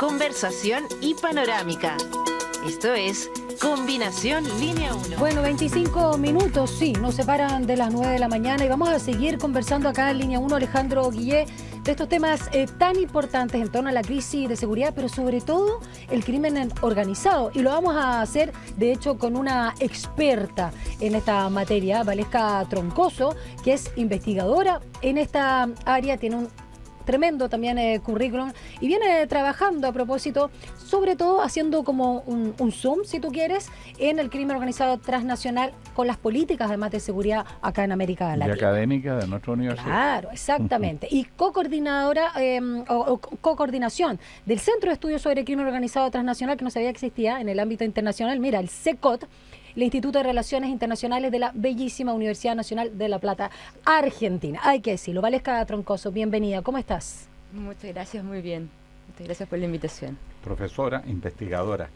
conversación y panorámica. Esto es Combinación Línea 1. Bueno, 25 minutos, sí, nos separan de las 9 de la mañana y vamos a seguir conversando acá en Línea 1, Alejandro Guillé, de estos temas tan importantes en torno a la crisis de seguridad, pero sobre todo el crimen organizado. Y lo vamos a hacer, de hecho, con una experta en esta materia, Valesca Troncoso, que es investigadora en esta área, tiene un tremendo también currículum y viene trabajando a propósito, sobre todo haciendo como un zoom, si tú quieres, en el crimen organizado transnacional con las políticas además de seguridad acá en América Latina. Y académica de nuestra universidad. Claro, exactamente. Y co-coordinadora o co-coordinación del Centro de Estudios sobre Crimen Organizado Transnacional, que no sabía que existía en el ámbito internacional, mira, el CECOT, el Instituto de Relaciones Internacionales de la bellísima Universidad Nacional de La Plata, Argentina. Hay que decirlo. Valesca Troncoso, bienvenida. ¿Cómo estás? Muchas gracias, muy bien. Muchas gracias por la invitación. Profesora, investigadora.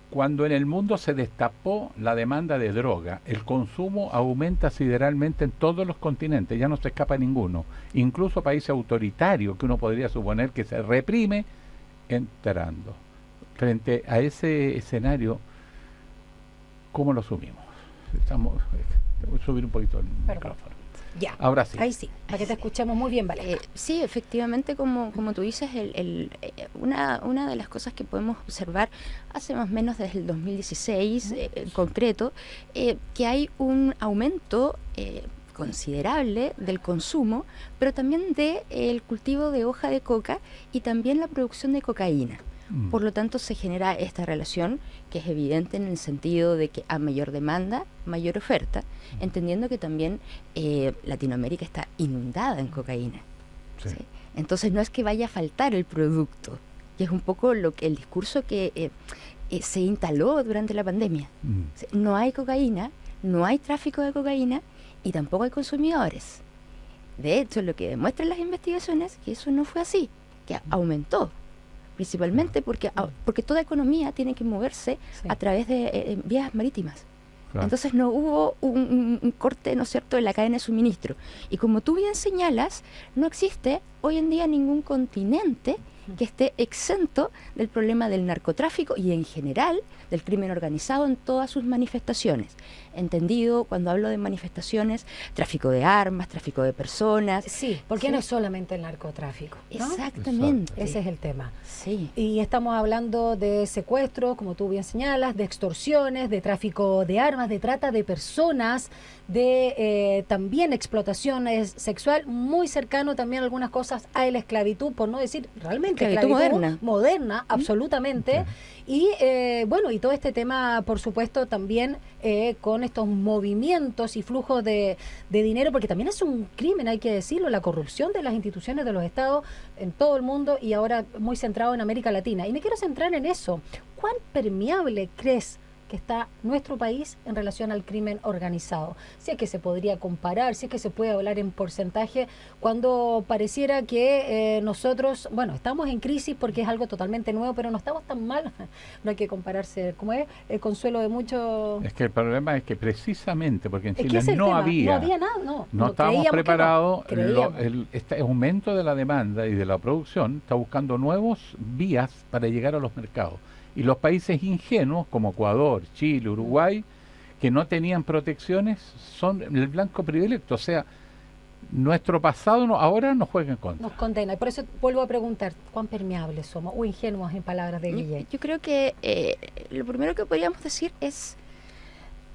Cuando en el mundo se destapó la demanda de droga, el consumo aumenta sideralmente en todos los continentes, ya no se escapa ninguno. Incluso países autoritarios que uno podría suponer que se reprime entrando. Frente a ese escenario, ¿cómo lo asumimos? Voy a subir un poquito el micrófono. Ya, ahora sí. Ahí sí, para que te escuchemos muy bien, Valesca. Sí, efectivamente, como tú dices, una de las cosas que podemos observar hace más o menos desde el 2016, en concreto, que hay un aumento considerable del consumo, pero también del cultivo de hoja de coca y también la producción de cocaína. Por lo tanto, se genera esta relación que es evidente en el sentido de que a mayor demanda, mayor oferta, entendiendo que también Latinoamérica está inundada en cocaína. Sí. ¿Sí? Entonces, no es que vaya a faltar el producto, y es un poco el discurso que se instaló durante la pandemia. No hay cocaína, no hay tráfico de cocaína y tampoco hay consumidores. De hecho, lo que demuestran las investigaciones es que eso no fue así, que aumentó. Principalmente porque toda economía tiene que moverse a través de vías marítimas. Claro. Entonces no hubo un corte, ¿no es cierto?, en la cadena de suministro. Y como tú bien señalas, no existe hoy en día ningún continente que esté exento del problema del narcotráfico y en general del crimen organizado en todas sus manifestaciones. Entendido, cuando hablo de manifestaciones, tráfico de armas, tráfico de personas. Sí, porque no es solamente el narcotráfico, ¿no? Exactamente. Ese es el tema. Sí. Y estamos hablando de secuestros, como tú bien señalas, de extorsiones, de tráfico de armas, de trata de personas, de también explotación sexual, muy cercano también algunas cosas a la esclavitud, por no decir realmente esclavitud moderna, absolutamente. Y bueno, y todo este tema, por supuesto, también con estos movimientos y flujos de dinero, porque también es un crimen, hay que decirlo, la corrupción de las instituciones de los estados en todo el mundo y ahora muy centrado en América Latina. Y me quiero centrar en eso. ¿Cuán permeable crees que está nuestro país en relación al crimen organizado? Si es que se podría comparar, si es que se puede hablar en porcentaje, cuando pareciera que nosotros, bueno, estamos en crisis porque es algo totalmente nuevo, pero no estamos tan mal. No hay que compararse, como es el consuelo de muchos. Es que el problema es que precisamente, porque en Chile no había nada, no estábamos preparados, este aumento de la demanda y de la producción está buscando nuevas vías para llegar a los mercados. Y los países ingenuos, como Ecuador, Chile, Uruguay, que no tenían protecciones, son el blanco predilecto. O sea, nuestro pasado ahora nos juega en contra. Nos condena. Y por eso vuelvo a preguntar, ¿cuán permeables somos o ingenuos, en palabras de Guillén? Yo creo que lo primero que podríamos decir es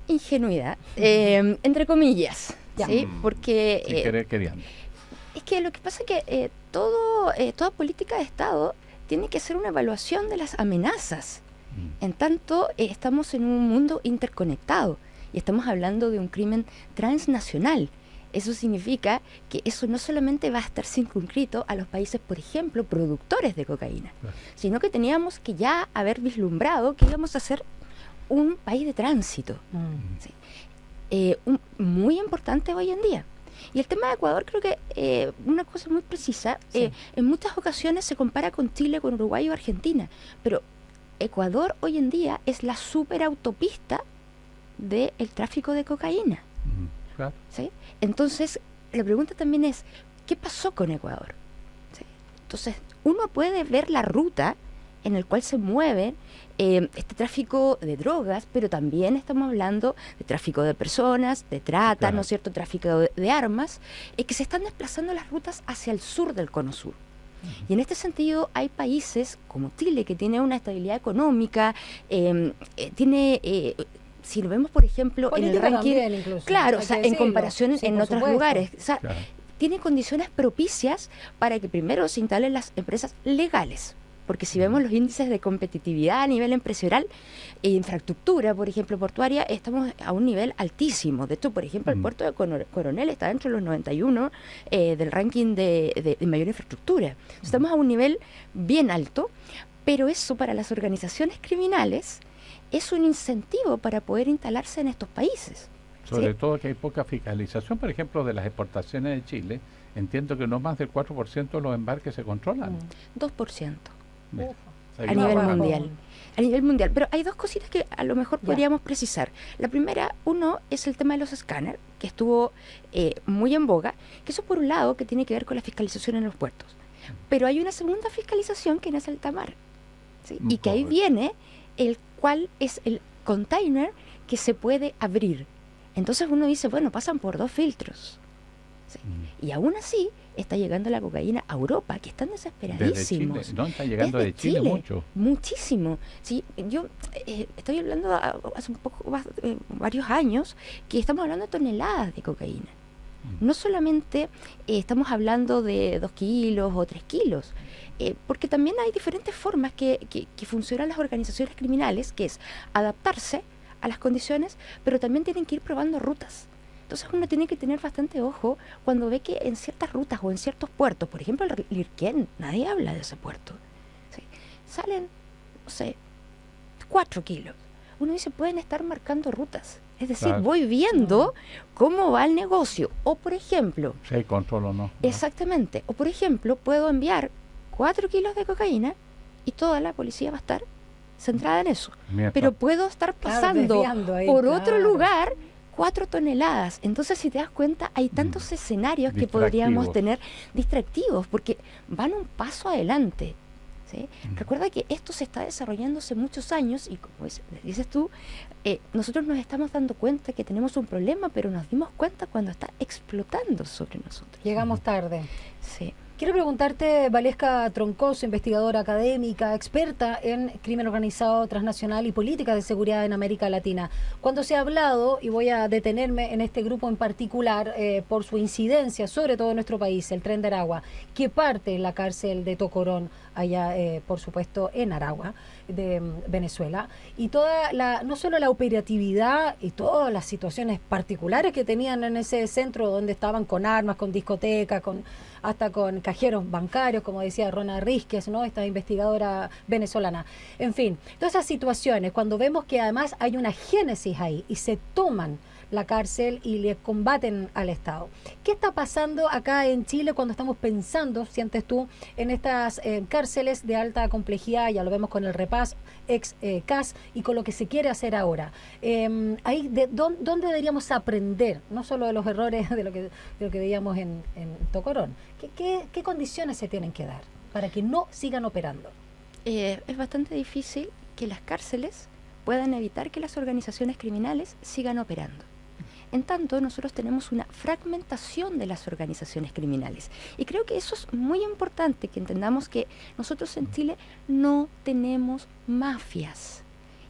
ingenuidad, entre comillas. ¿Sí? Porque queriendo. Es que lo que pasa es que toda política de Estado tiene que hacer una evaluación de las amenazas. En tanto, estamos en un mundo interconectado y estamos hablando de un crimen transnacional. Eso significa que eso no solamente va a estar circunscrito a los países, por ejemplo, productores de cocaína, sino que teníamos que ya haber vislumbrado que íbamos a ser un país de tránsito. ¿Sí? Muy importante hoy en día. Y el tema de Ecuador, creo que una cosa muy precisa, en muchas ocasiones se compara con Chile, con Uruguay o Argentina, pero Ecuador hoy en día es la superautopista del tráfico de cocaína. Claro. ¿Sí? Entonces, la pregunta también es, ¿qué pasó con Ecuador? ¿Sí? Entonces, uno puede ver la ruta en el cual se mueve este tráfico de drogas, pero también estamos hablando de tráfico de personas, de trata, Claro. ¿no es cierto?, tráfico de armas, que se están desplazando las rutas hacia el sur del cono sur. Y en este sentido hay países como Chile, que tiene una estabilidad económica, si lo vemos, por ejemplo, en el Política ranking, también, incluso, claro, hay o sea, que en decirlo. comparación Sí, en por otros supuesto. lugares, o sea, Claro. tiene condiciones propicias para que primero se instalen las empresas legales. Porque si vemos los índices de competitividad a nivel empresarial e infraestructura, por ejemplo, portuaria, estamos a un nivel altísimo. De hecho, por ejemplo, el puerto de Coronel está dentro de los 91 del ranking de mayor infraestructura. Estamos a un nivel bien alto, pero eso para las organizaciones criminales es un incentivo para poder instalarse en estos países. Sobre ¿sí? todo que hay poca fiscalización, por ejemplo, de las exportaciones de Chile. Entiendo que no más del 4% de los embarques se controlan. 2%. Mira, Uf. o sea, A nivel bajamos. mundial. A nivel mundial. Pero hay dos cositas que a lo mejor Ya. podríamos precisar. La primera, uno, es el tema de los escáneres, que estuvo muy en boga, que eso por un lado que tiene que ver con la fiscalización en los puertos. Pero hay una segunda fiscalización que no es alta mar. ¿sí? Y que ahí Correcto. viene el cual es el container que se puede abrir. Entonces uno dice, bueno, pasan por 2 filtros. ¿sí? Y aún así está llegando la cocaína a Europa, que están Desde desesperadísimos. Chile, no, está llegando Desde de Chile, mucho. Muchísimo. Sí, yo estoy hablando hace un poco varios años que estamos hablando de toneladas de cocaína. No solamente estamos hablando de 2 kilos o 3 kilos, porque también hay diferentes formas que funcionan las organizaciones criminales, que es adaptarse a las condiciones, pero también tienen que ir probando rutas. Entonces uno tiene que tener bastante ojo cuando ve que en ciertas rutas o en ciertos puertos, por ejemplo el Lirquén, nadie habla de ese puerto, ¿sí? Salen, no sé, 4 kilos. Uno dice, pueden estar marcando rutas. Es decir, Claro. voy viendo cómo va el negocio. O por ejemplo, Si hay control o no. exactamente, o por ejemplo, puedo enviar 4 kilos de cocaína y toda la policía va a estar centrada en eso. Mientras- Pero puedo estar Claro, pasando desviando ahí, por otro claro. lugar 4 toneladas. Entonces, si te das cuenta, hay tantos escenarios que podríamos Distractivos. tener distractivos, porque van un paso adelante. ¿sí? Recuerda que esto se está desarrollando hace muchos años y como dices tú, nosotros nos estamos dando cuenta que tenemos un problema, pero nos dimos cuenta cuando está explotando sobre nosotros. Llegamos tarde. Sí. Quiero preguntarte, Valesca Troncoso, investigadora académica, experta en crimen organizado transnacional y política de seguridad en América Latina. Cuando se ha hablado, y voy a detenerme en este grupo en particular, por su incidencia, sobre todo en nuestro país, el Tren de Aragua, que parte en la cárcel de Tocorón, allá, por supuesto, en Aragua, de Venezuela, y toda no solo la operatividad y todas las situaciones particulares que tenían en ese centro donde estaban con armas, con discotecas, hasta con cajeros bancarios, como decía Rona Rísquez, ¿no? Esta investigadora venezolana. En fin, todas esas situaciones, cuando vemos que además hay una génesis ahí y se toman la cárcel y le combaten al Estado. ¿Qué está pasando acá en Chile cuando estamos pensando, sientes tú, en estas cárceles de alta complejidad? Ya lo vemos con el REPAS, ex CAS, y con lo que se quiere hacer ahora. Ahí, ¿dónde deberíamos aprender? No solo de los errores de lo que veíamos en Tocorón. ¿Qué condiciones se tienen que dar para que no sigan operando? Es bastante difícil que las cárceles puedan evitar que las organizaciones criminales sigan operando. En tanto, nosotros tenemos una fragmentación de las organizaciones criminales. Y creo que eso es muy importante, que entendamos que nosotros en Chile no tenemos mafias.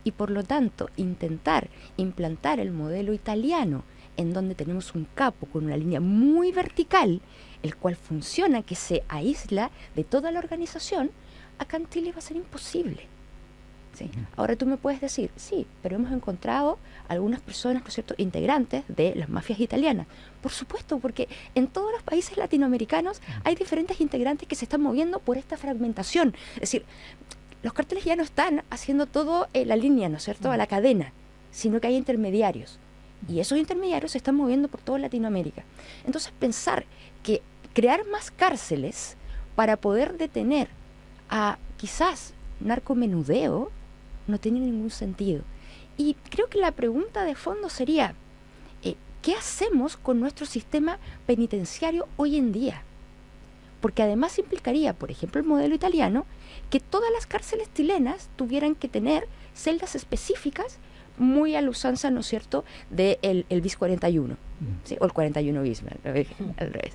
Y por lo tanto, intentar implantar el modelo italiano, en donde tenemos un capo con una línea muy vertical, el cual funciona, que se aísla de toda la organización, acá en Chile va a ser imposible. ¿sí? Ahora tú me puedes decir, sí, pero hemos encontrado algunas personas, ¿no es cierto?, integrantes de las mafias italianas. Por supuesto, porque en todos los países latinoamericanos hay diferentes integrantes que se están moviendo por esta fragmentación. Es decir, los carteles ya no están haciendo todo la línea, ¿no es cierto?, a la cadena, sino que hay intermediarios. Y esos intermediarios se están moviendo por toda Latinoamérica. Entonces, pensar que crear más cárceles para poder detener a quizás narcomenudeo no tiene ningún sentido. Y creo que la pregunta de fondo sería, ¿qué hacemos con nuestro sistema penitenciario hoy en día? porque además implicaría, por ejemplo, el modelo italiano, que todas las cárceles chilenas tuvieran que tener celdas específicas muy a la usanza, ¿no es cierto?, del bis 41, ¿sí? O el 41 bis, al revés.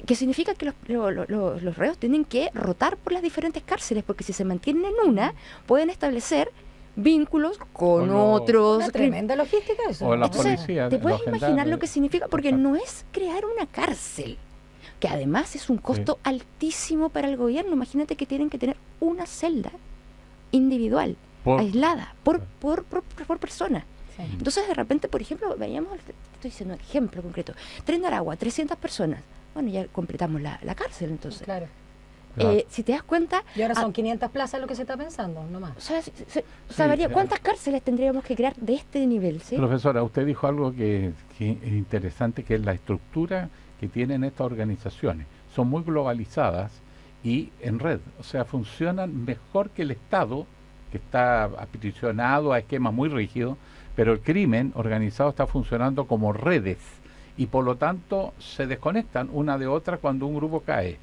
Que significa que los reos tienen que rotar por las diferentes cárceles, porque si se mantienen en una, pueden establecer vínculos con otros. Una tremenda logística eso. O la Entonces, policía. ¿te puedes imaginar gendarmes. lo que significa? Porque no es crear una cárcel, que además es un costo altísimo para el gobierno. Imagínate que tienen que tener una celda individual, aislada, por persona. Sí. Entonces, de repente, por ejemplo, veíamos, estoy diciendo un ejemplo concreto, Tren de Aragua, 300 personas. Bueno, ya completamos la cárcel, entonces. Claro. Si te das cuenta... Y ahora son 500 plazas lo que se está pensando, no más. O sea, María, ¿cuántas cárceles tendríamos que crear de este nivel? ¿Sí? Profesora, usted dijo algo que es interesante, que es la estructura que tienen estas organizaciones. Son muy globalizadas y en red, o sea, funcionan mejor que el Estado, que está aprisionado a esquemas muy rígidos, pero el crimen organizado está funcionando como redes y por lo tanto se desconectan una de otra cuando un grupo cae.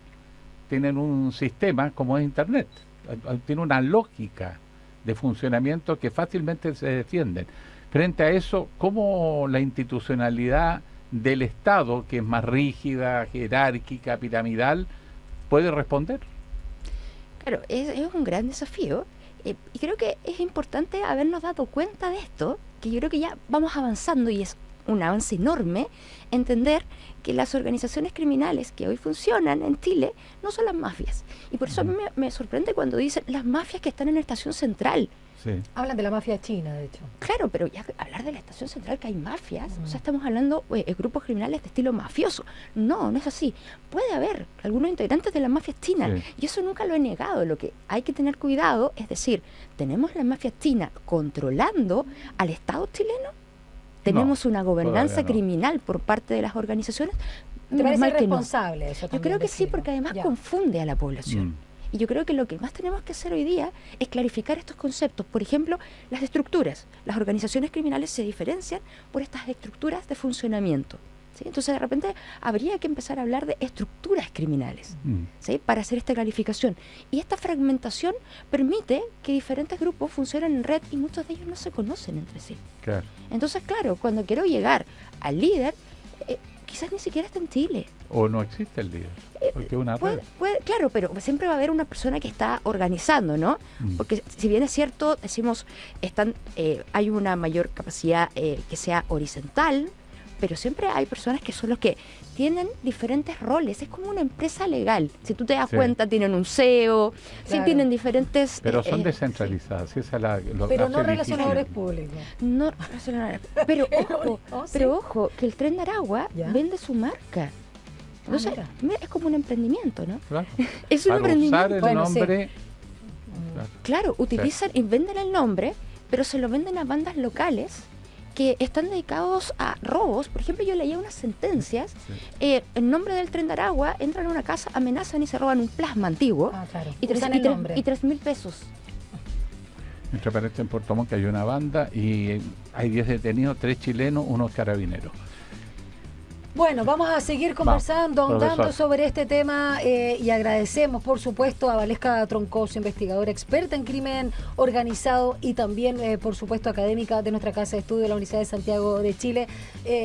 Tienen un sistema como es Internet, tiene una lógica de funcionamiento que fácilmente se defienden. Frente a eso, ¿cómo la institucionalidad del Estado, que es más rígida, jerárquica, piramidal, puede responder? Claro, es un gran desafío y creo que es importante habernos dado cuenta de esto, que yo creo que ya vamos avanzando y es un avance enorme entender que las organizaciones criminales que hoy funcionan en Chile no son las mafias. Y por eso a mí me sorprende cuando dicen las mafias que están en la estación central. Sí. Hablan de la mafia china, de hecho. Claro, pero ya hablar de la estación central que hay mafias, o sea, estamos hablando de grupos criminales de estilo mafioso. No, no es así. Puede haber algunos integrantes de las mafias chinas, y eso nunca lo he negado. Lo que hay que tener cuidado es decir, ¿tenemos la mafia china controlando al Estado chileno? ¿Tenemos una gobernanza criminal por parte de las organizaciones? ¿Te parece irresponsable eso también? Yo creo que sí, porque además confunde a la población. Y yo creo que lo que más tenemos que hacer hoy día es clarificar estos conceptos. Por ejemplo, las estructuras. Las organizaciones criminales se diferencian por estas estructuras de funcionamiento, ¿sí? Entonces, de repente, habría que empezar a hablar de estructuras criminales, ¿sí? Para hacer esta clarificación. Y esta fragmentación permite que diferentes grupos funcionen en red y muchos de ellos no se conocen entre sí. Claro. Entonces, claro, cuando quiero llegar al líder, quizás ni siquiera está en Chile. O no existe el líder, porque es una red. Claro, pero siempre va a haber una persona que está organizando, ¿no? Porque si bien es cierto, decimos, hay una mayor capacidad que sea horizontal, pero siempre hay personas que son los que tienen diferentes roles. Es como una empresa legal. Si tú te das cuenta, tienen un CEO, sí tienen diferentes... Pero son descentralizadas. Sí. Pero no relacionadores públicos. No relacionadores. Pero ojo, que el Tren de Aragua vende su marca. Entonces, es como un emprendimiento, ¿no? Claro. Es un emprendimiento. Usar el nombre... Claro, utilizan y venden el nombre, pero se lo venden a bandas locales que están dedicados a robos. Por ejemplo, yo leía unas sentencias, en nombre del Tren de Aragua, entran a una casa, amenazan y se roban un plasma antiguo y 3.000 pesos. Entre paréntesis, en Puerto Montt, que hay una banda y hay 10 detenidos, 3 chilenos, 1 carabineros. Bueno, vamos a seguir conversando, ahondando sobre este tema y agradecemos, por supuesto, a Valesca Troncoso, investigadora experta en crimen organizado y también, por supuesto, académica de nuestra Casa de Estudio de la Universidad de Santiago de Chile.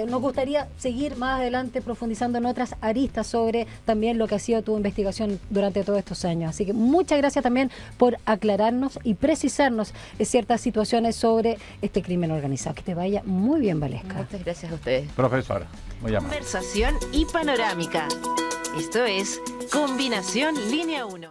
Nos gustaría seguir más adelante profundizando en otras aristas sobre también lo que ha sido tu investigación durante todos estos años. Así que muchas gracias también por aclararnos y precisarnos ciertas situaciones sobre este crimen organizado. Que te vaya muy bien, Valesca. Muchas gracias a ustedes. Profesora, muy amable. Conversación y panorámica. Esto es Combinación Línea 1.